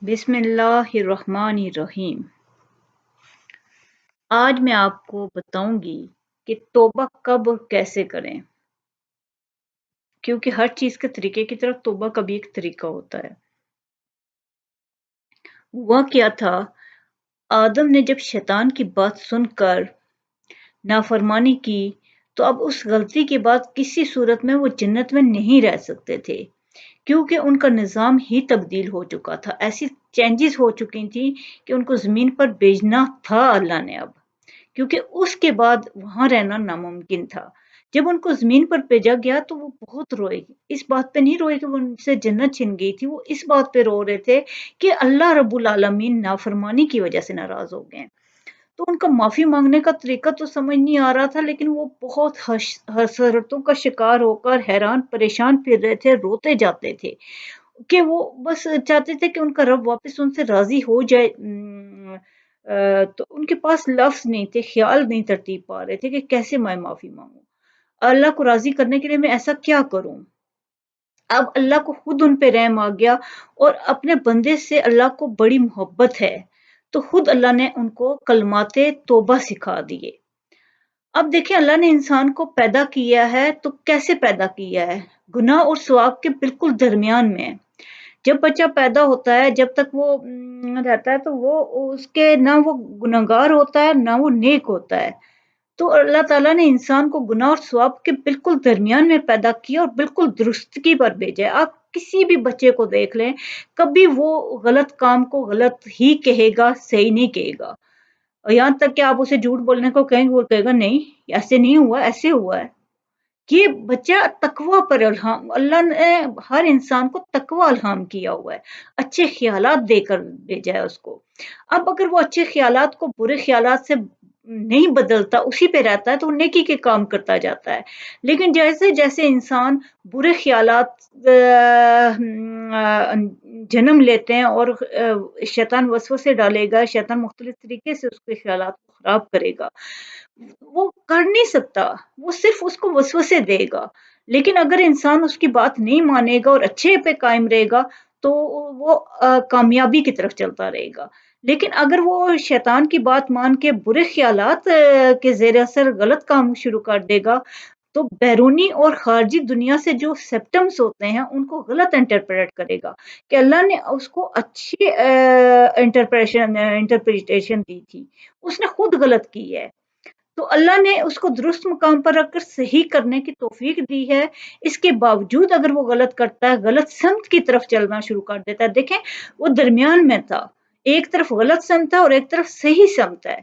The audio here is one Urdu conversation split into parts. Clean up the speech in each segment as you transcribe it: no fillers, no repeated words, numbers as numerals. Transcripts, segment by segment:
بسم اللہ الرحمن الرحیم۔ آج میں آپ کو بتاؤں گی کہ توبہ کب اور کیسے کریں، کیونکہ ہر چیز کے طریقے کی طرف توبہ کا بھی ایک طریقہ ہوتا ہے۔ ہوا کیا تھا، آدم نے جب شیطان کی بات سن کر نافرمانی کی تو اب اس غلطی کے بعد کسی صورت میں وہ جنت میں نہیں رہ سکتے تھے، کیونکہ ان کا نظام ہی تبدیل ہو چکا تھا۔ ایسی چینجز ہو چکی تھی کہ ان کو زمین پر بھیجنا تھا اللہ نے اب، کیونکہ اس کے بعد وہاں رہنا ناممکن تھا۔ جب ان کو زمین پر بھیجا گیا تو وہ بہت روئے، اس بات پہ نہیں روئے کہ وہ ان سے جنت چھن گئی تھی، وہ اس بات پہ رو رہے تھے کہ اللہ رب العالمین نافرمانی کی وجہ سے ناراض ہو گئے۔ تو ان کا معافی مانگنے کا طریقہ تو سمجھ نہیں آ رہا تھا، لیکن وہ بہت حسرتوں کا شکار ہو کر حیران پریشان پھر رہے تھے، روتے جاتے تھے کہ وہ بس چاہتے تھے کہ ان کا رب واپس ان سے راضی ہو جائے۔ تو ان کے پاس لفظ نہیں تھے، خیال نہیں ترتیب پا رہے تھے کہ کیسے میں معافی مانگوں، اللہ کو راضی کرنے کے لیے میں ایسا کیا کروں۔ اب اللہ کو خود ان پہ رحم آ گیا، اور اپنے بندے سے اللہ کو بڑی محبت ہے، تو خود اللہ نے ان کو کلمات توبہ سکھا دیے۔ اب دیکھیں، اللہ نے انسان کو پیدا کیا ہے تو کیسے پیدا کیا ہے؟ گناہ اور ثواب کے بالکل درمیان میں۔ جب بچہ پیدا ہوتا ہے، جب تک وہ رہتا ہے تو وہ اس کے نہ وہ گنہگار ہوتا ہے نہ وہ نیک ہوتا ہے۔ تو اللہ تعالیٰ نے انسان کو گناہ اور ثواب کے بالکل درمیان میں پیدا کیا اور بالکل درستگی پر بھیجا ہے۔ آپ کسی بھی بچے کو دیکھ لیں، کبھی وہ غلط کام کو غلط ہی کہے گا، صحیح نہیں کہے گا۔ اور یہاں تک کہ آپ اسے جھوٹ بولنے کو کہیں گے، وہ کہے گا نہیں ایسے نہیں ہوا، ایسے ہوا ہے۔ یہ بچہ تقوی پر الہام، اللہ نے ہر انسان کو تقوی الہام کیا ہوا ہے، اچھے خیالات دے کر بھیجا ہے اس کو۔ اب اگر وہ اچھے خیالات کو برے خیالات سے نہیں بدلتا، اسی پہ رہتا ہے، تو وہ نیکی کے کام کرتا جاتا ہے۔ لیکن جیسے جیسے انسان برے خیالات جنم لیتے ہیں اور شیطان وسوسے ڈالے گا، شیطان مختلف طریقے سے اس کے خیالات کو خراب کرے گا، وہ کر نہیں سکتا، وہ صرف اس کو وسوسے دے گا۔ لیکن اگر انسان اس کی بات نہیں مانے گا اور اچھے پہ قائم رہے گا تو وہ کامیابی کی طرف چلتا رہے گا۔ لیکن اگر وہ شیطان کی بات مان کے برے خیالات کے زیر اثر غلط کام شروع کر دے گا، تو بیرونی اور خارجی دنیا سے جو سپٹمز ہوتے ہیں ان کو غلط انٹرپریٹ کرے گا کہ اللہ نے اس کو اچھی انٹرپریٹیشن دی تھی، اس نے خود غلط کی ہے۔ تو اللہ نے اس کو درست مقام پر رکھ کر صحیح کرنے کی توفیق دی ہے۔ اس کے باوجود اگر وہ غلط کرتا ہے، غلط سمت کی طرف چلنا شروع کر دیتا ہے، دیکھیں وہ درمیان میں تھا، ایک طرف غلط سمت ہے اور ایک طرف صحیح سمت ہے۔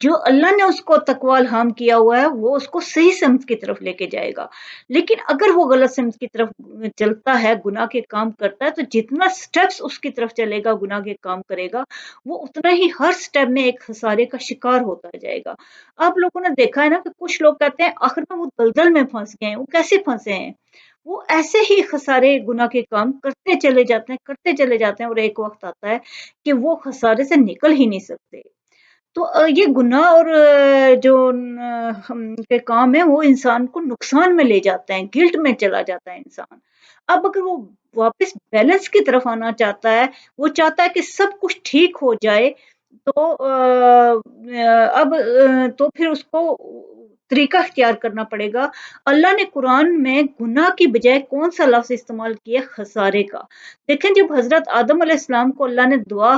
جو اللہ نے اس کو تقوی الہام کیا ہوا ہے وہ اس کو صحیح سمت کی طرف لے کے جائے گا۔ لیکن اگر وہ غلط سمت کی طرف چلتا ہے، گناہ کے کام کرتا ہے، تو جتنا سٹیپس اس کی طرف چلے گا، گناہ کے کام کرے گا، وہ اتنا ہی ہر سٹیپ میں ایک خسارے کا شکار ہوتا جائے گا۔ آپ لوگوں نے دیکھا ہے نا کہ کچھ لوگ کہتے ہیں آخر میں وہ دلدل میں پھنس گئے ہیں۔ وہ کیسے پھنسے ہیں؟ وہ ایسے ہی خسارے گناہ کے کام کرتے چلے جاتے ہیں، کرتے چلے جاتے ہیں، اور ایک وقت آتا ہے کہ وہ خسارے سے نکل ہی نہیں سکتے۔ تو یہ گناہ اور جو کے کام ہیں وہ انسان کو نقصان میں لے جاتے ہیں، گلٹ میں چلا جاتا ہے انسان۔ اب اگر وہ واپس بیلنس کی طرف آنا چاہتا ہے، وہ چاہتا ہے کہ سب کچھ ٹھیک ہو جائے، تو اب تو پھر اس کو طریقہ اختیار کرنا پڑے گا۔ اللہ نے قرآن میں گناہ کی بجائے کون سا لفظ استعمال کیا؟ خسارے کا۔ دیکھیں جب حضرت آدم علیہ السلام کو اللہ نے دعا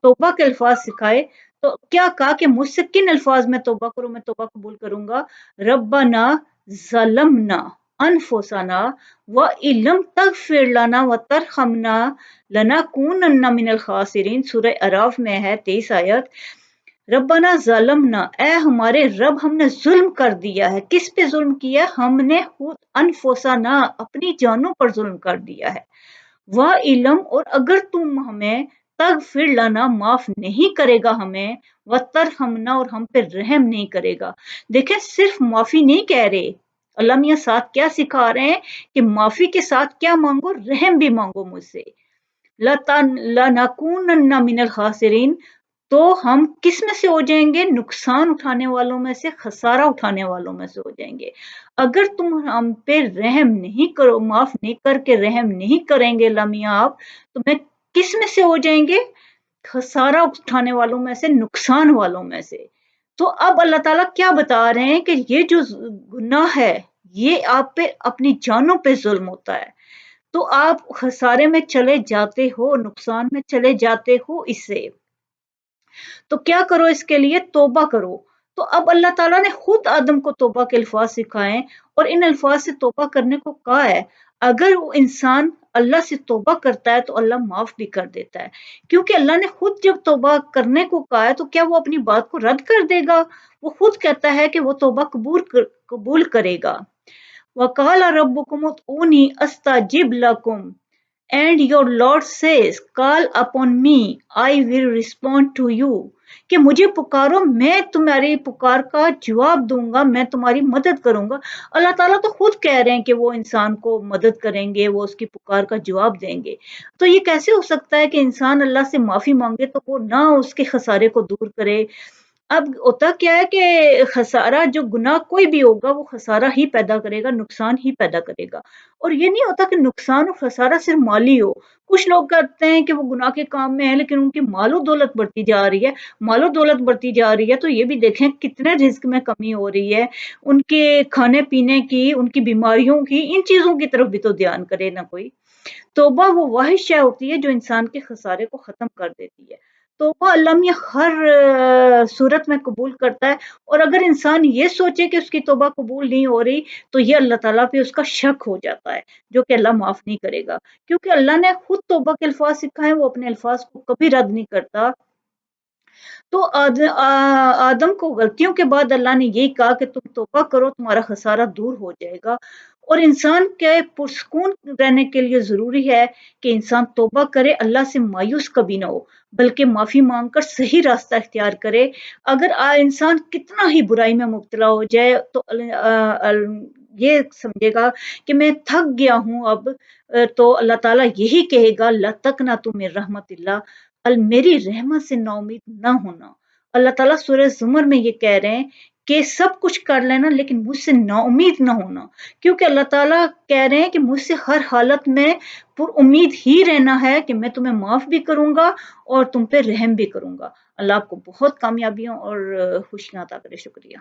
توبہ کے الفاظ سکھائے تو کیا کہا کہ مجھ سے کن الفاظ میں توبہ کروں، میں توبہ قبول کروں گا؟ ربنا ظلمنا انفسنا وَإِن لَّمْ تَغْفِرْ لَنَا وَتَرْحَمْنَا لَنَكُونَنَّ مِنَ الْخَاسِرِينَ۔ سورہ اعراف میں ہے 23 آیت۔ ربنا ظلمنا، اے ہمارے رب ہم نے ظلم کر دیا ہے۔ کس پہ ظلم کیا؟ ہم نے خود انفسنا، اپنی جانوں پر ظلم کر دیا ہے۔ وَإِلَّمْ، اور اگر تم ہمیں تغفر لنا، معاف نہیں کرے گا ہمیں، وَتَرْحَمْنَا، اور ہم پہ رحم نہیں کرے گا۔ دیکھیں صرف معافی نہیں کہہ رہے، اللہ میاں ساتھ کیا سکھا رہے ہیں کہ معافی کے ساتھ کیا مانگو؟ رحم بھی مانگو مجھ سے۔ لَنَكُونَنَّ مِنَ الْخَاسِرِينَ، تو ہم کس میں سے ہو جائیں گے؟ نقصان اٹھانے والوں میں سے، خسارہ اٹھانے والوں میں سے ہو جائیں گے۔ اگر تم ہم پہ رحم نہیں کرو، معاف نہیں کر کے رحم نہیں کریں گے اللہ میاں آپ، تو میں کس میں سے ہو جائیں گے؟ خسارہ اٹھانے والوں میں سے، نقصان والوں میں سے۔ تو اب اللہ تعالیٰ کیا بتا رہے ہیں کہ یہ جو گناہ ہے یہ آپ پہ اپنی جانوں پہ ظلم ہوتا ہے، تو آپ خسارے میں چلے جاتے ہو، نقصان میں چلے جاتے ہو اس سے۔ تو کیا کرو اس کے لیے؟ توبہ کرو۔ تو اب اللہ تعالیٰ نے خود آدم کو توبہ کے الفاظ سکھائے اور ان الفاظ سے توبہ کرنے کو کہا ہے۔ اگر وہ انسان اللہ سے توبہ کرتا ہے تو اللہ معاف بھی کر دیتا ہے، کیونکہ اللہ نے خود جب توبہ کرنے کو کہا ہے تو کیا وہ اپنی بات کو رد کر دے گا؟ وہ خود کہتا ہے کہ وہ توبہ قبول کرے گا۔ وَقَالَ رَبُّكُمُ ادْعُونِي أَسْتَجِبْ لَكُمْ And your Lord says, call upon me, I will respond to you. کہ مجھے پکارو، میں تمہاری پکار کا جواب دوں گا، میں تمہاری مدد کروں گا۔ اللہ تعالیٰ تو خود کہہ رہے ہیں کہ وہ انسان کو مدد کریں گے، وہ اس کی پکار کا جواب دیں گے۔ تو یہ کیسے ہو سکتا ہے کہ انسان اللہ سے معافی مانگے تو وہ نہ اس کے خسارے کو دور کرے؟ اب ہوتا کیا ہے کہ خسارہ، جو گناہ کوئی بھی ہوگا وہ خسارہ ہی پیدا کرے گا، نقصان ہی پیدا کرے گا۔ اور یہ نہیں ہوتا کہ نقصان اور خسارہ صرف مالی ہو۔ کچھ لوگ کہتے ہیں کہ وہ گناہ کے کام میں ہیں لیکن ان کی مال و دولت بڑھتی جا رہی ہے، مال و دولت بڑھتی جا رہی ہے، تو یہ بھی دیکھیں کتنے رزق میں کمی ہو رہی ہے، ان کے کھانے پینے کی، ان کی بیماریوں کی، ان چیزوں کی طرف بھی تو دھیان کرے نہ کوئی۔ توبہ وہ واحد شے ہوتی ہے جو انسان کے خسارے کو ختم کر دیتی ہے۔ توبہ اللہ میاں ہر صورت میں قبول کرتا ہے، اور اگر انسان یہ سوچے کہ اس کی توبہ قبول نہیں ہو رہی تو یہ اللہ تعالیٰ پہ اس کا شک ہو جاتا ہے، جو کہ اللہ معاف نہیں کرے گا، کیونکہ اللہ نے خود توبہ کے الفاظ سکھائے، وہ اپنے الفاظ کو کبھی رد نہیں کرتا۔ تو آدم کو غلطیوں کے بعد اللہ نے یہی کہا کہ تم توبہ کرو، تمہارا خسارہ دور ہو جائے گا۔ اور انسان کے پرسکون رہنے کے لیے ضروری ہے کہ انسان توبہ کرے، اللہ سے مایوس کبھی نہ ہو، بلکہ معافی مانگ کر صحیح راستہ اختیار کرے۔ اگر انسان کتنا ہی برائی میں مبتلا ہو جائے تو یہ سمجھے گا کہ میں تھک گیا ہوں اب، تو اللہ تعالیٰ یہی کہے گا لا تقنطوا من رحمت اللہ، میری رحمت سے نا امید نہ ہونا۔ اللہ تعالیٰ سورہ زمر میں یہ کہہ رہے ہیں کہ سب کچھ کر لینا لیکن مجھ سے نا امید نہ ہونا، کیونکہ اللہ تعالیٰ کہہ رہے ہیں کہ مجھ سے ہر حالت میں پر امید ہی رہنا ہے کہ میں تمہیں معاف بھی کروں گا اور تم پہ رحم بھی کروں گا۔ اللہ آپ کو بہت کامیابیوں اور خوشیاں عطا کرے۔ شکریہ۔